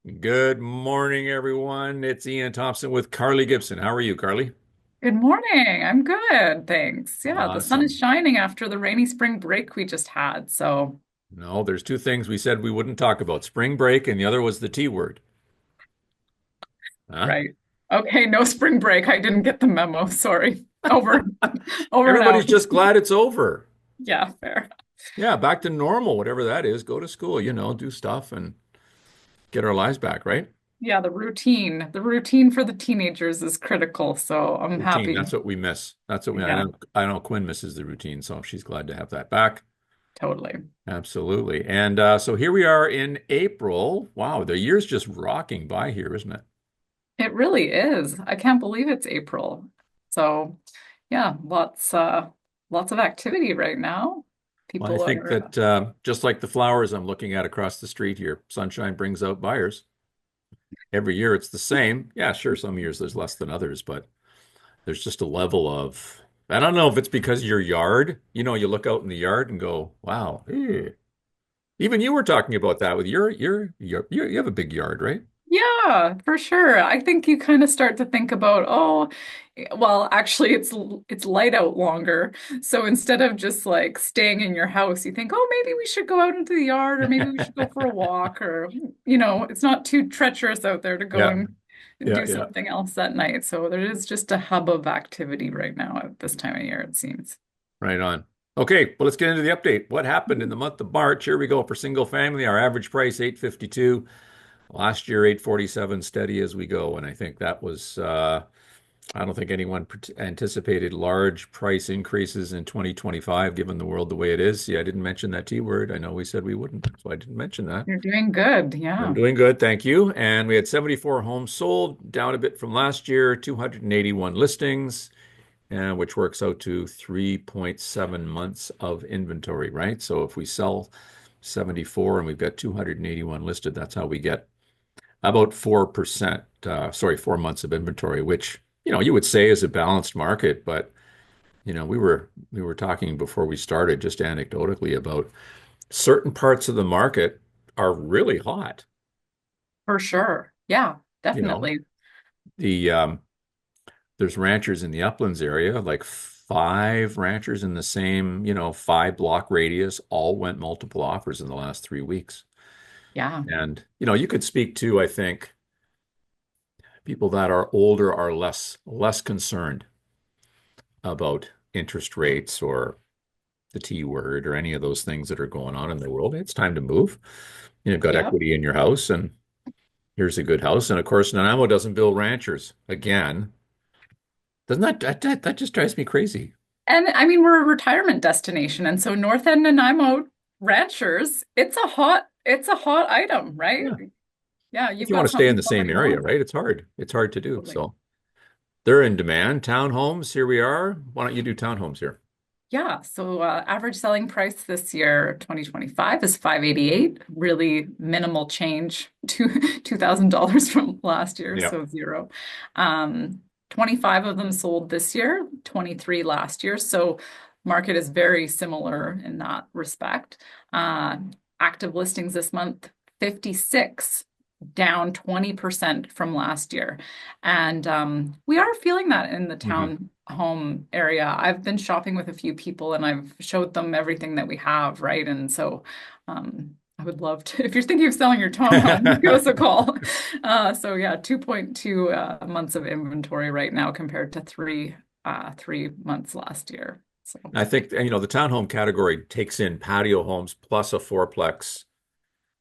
Good morning, everyone. It's Ian Thompson with Carly Gibson. How are you, Carly? Good morning. I'm good, thanks. Yeah, the sun is Awesome. shining after the rainy spring break we just had. So, No, there's two things we said we wouldn't talk about, spring break, and the other was the T word. Huh? right. Okay, no spring break. I didn't get the memo. Sorry. Over, over and Everybody's out. just glad it's over. Yeah, fair. Yeah, back to normal, whatever that is. Go to school, do stuff and get our lives back, right? Yeah, the routine. The routine for the teenagers is critical. So I'm Routine. happy. That's what we miss. That's what I Yeah, know. I know Quinn misses the routine, so she's glad to have that back. totally. Absolutely. And so here we are in April. Wow, the year's just rocking by here, isn't it? It really is. I can't believe it's April. So, yeah, lots of activity right now. Well, I People think are that just like the flowers I'm looking at across the street here, sunshine brings out buyers. Every year it's the same. Yeah, sure, some years there's less than others, but there's just a level of, I don't know if it's because of your yard. You look out in the yard and go, wow. Even you were talking about that with you have a big yard, right? Yeah, for sure. I think you kind of start to think about, oh, well, actually it's light out longer. So instead of just like staying in your house, you think, oh, maybe we should go out into the yard or maybe we should go for a walk or it's not too treacherous out there to go Yeah, and yeah, do yeah. something else at night. So there is just a hub of activity right now at this time of year, it seems. Right on. Okay, well, let's get into the update. What happened in the month of March? Here we go for single family. Our average price 852. Last year 847, steady as we go. And I think that was I don't think anyone anticipated large price increases in 2025, given the world the way it is. See, I didn't mention that T word. I know we said we wouldn't, so I didn't mention that. You're doing good. I'm Yeah. doing good, thank you. And we had 74 homes sold, down a bit from last year, 281 listings, which works out to 3.7 months of inventory, right? So if we sell 74 and we've got 281 listed, that's how we get about 4%, 4 months of inventory, which, you would say is a balanced market. But, we were talking before we started just anecdotally about certain parts of the market are really hot. For sure. Yeah, You know, definitely. the there's ranchers in the Uplands area, like five ranchers in the same, 5 block radius, all went multiple offers in the last 3 weeks. Yeah. And, you could speak to, I think, people that are older are less concerned about interest rates or the T word or any of those things that are going on in the world. It's time to move. You've got Yep. equity in your house, and here's a good house. And of course, Nanaimo doesn't build ranchers again. Doesn't that just drives me crazy? And I mean, we're a retirement destination, and so North End Nanaimo ranchers, it's a hot item, right? Yeah. Yeah, If you've you want got to stay in something the same selling area, well. right? It's hard. It's hard to do. Totally. So they're in demand. Townhomes, here we are. Why don't you do townhomes here? Yeah, so average selling price this year, 2025, is 588. Really minimal change to $2,000 from last year, Yeah. so zero. 25 of them sold this year, 23 last year. So market is very similar in that respect. Uh, Active listings this month, 56, down 20% from last year. And we are feeling that in the Hmm. town home area. I've been shopping with a few people and I've showed them everything that we have, right? And so I would love to, if you're thinking of selling your townhome, give us a call. So yeah, 2.2 months of inventory right now compared to 3 months last year. So I think, the townhome category takes in patio homes plus a fourplex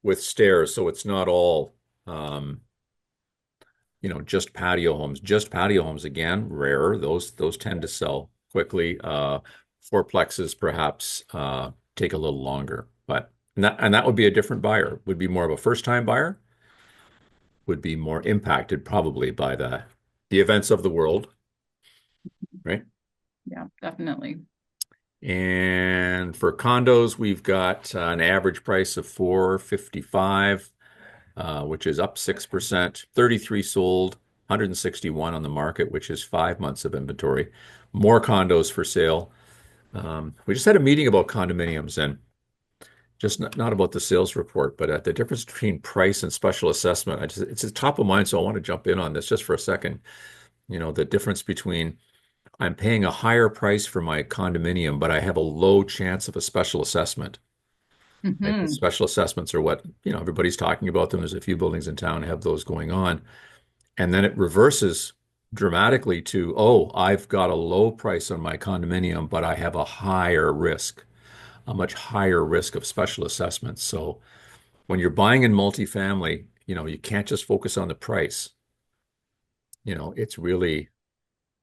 with stairs. So it's not all, um, just patio homes. Just patio homes, again, rarer. Those tend to sell quickly. Fourplexes perhaps take a little longer, but and that would be a different buyer. Would be more of a first-time buyer, would be more impacted probably by the events of the world, right? yeah, definitely. And for condos, we've got an average price of 455, which is up 6%, 33 sold, 161 on the market, which is 5 months of inventory. More condos for sale. We just had a meeting about condominiums, and just not about the sales report, but the difference between price and special assessment. It's a top of mind, so I want to jump in on this just for a second. The difference between I'm paying a higher price for my condominium, but I have a low chance of a special assessment. Right? The Hmm. special assessments are what, everybody's talking about them. There's a few buildings in town that have those going on. And then it reverses dramatically to, oh, I've got a low price on my condominium, but I have a much higher risk of special assessments. So when you're buying in multifamily, you can't just focus on the price. It's really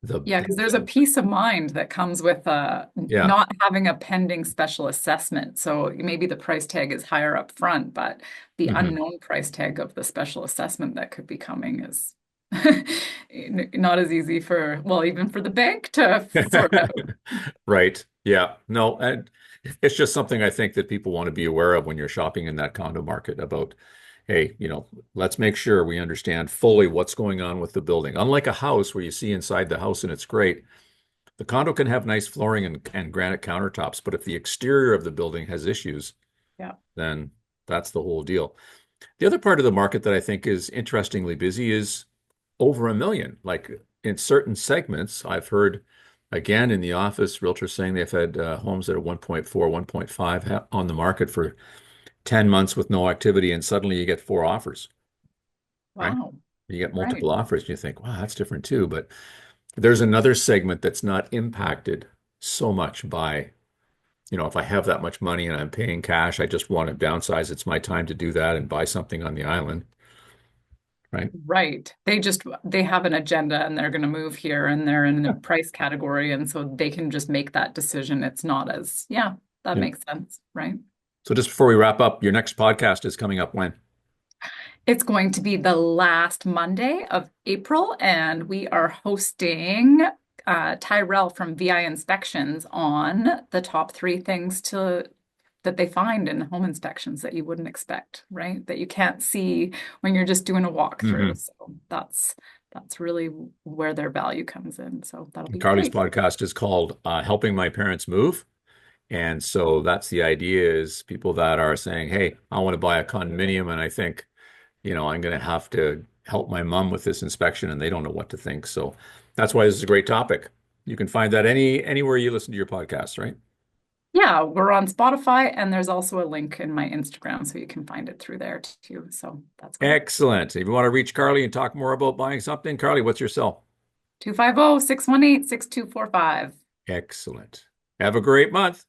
the, Yeah, the because there's a peace of mind that comes with yeah. not having a pending special assessment. So maybe the price tag is higher up front, but the Mhm. unknown price tag of the special assessment that could be coming is not as easy for, well, even for the bank to sort out. Right. Yeah. No, and it's just something I think that people want to be aware of when you're shopping in that condo market about, hey, let's make sure we understand fully what's going on with the building. Unlike a house where you see inside the house and it's great, the condo can have nice flooring and granite countertops, but if the exterior of the building has issues, Yeah. then that's the whole deal. The other part of the market that I think is interestingly busy is over a million. Like in certain segments, I've heard again in the office, realtors saying they've had homes that are 1.4, 1.5 on the market for 10 months with no activity, and suddenly you get four offers, right? Wow. You get Right. multiple offers, and you think, wow, that's different too. But there's another segment that's not impacted so much by, if I have that much money and I'm paying cash, I just want to downsize. It's my time to do that and buy something on the island, right? Right. They have an agenda and they're going to move here and they're in the price category. And so they can just make that decision. It's not as, yeah, that Yeah. makes sense. Right. So just before we wrap up, your next podcast is coming up when? It's going to be the last Monday of April, and we are hosting Tyrell from VI Inspections on the top three things that they find in home inspections that you wouldn't expect, right? That you can't see when you're just doing a walkthrough. Hmm. So that's really where their value comes in. So that'll be Carly's great. podcast is called Helping My Parents Move. And so that's the idea is people that are saying, hey, I want to buy a condominium and I think, I'm going to have to help my mom with this inspection and they don't know what to think. So that's why this is a great topic. You can find that anywhere you listen to your podcast, right? Yeah, we're on Spotify, and there's also a link in my Instagram, so you can find it through there too. So that's great. Excellent. If you want to reach Carly and talk more about buying something, Carly, what's your cell? 250-618-6245. Excellent. Have a great month.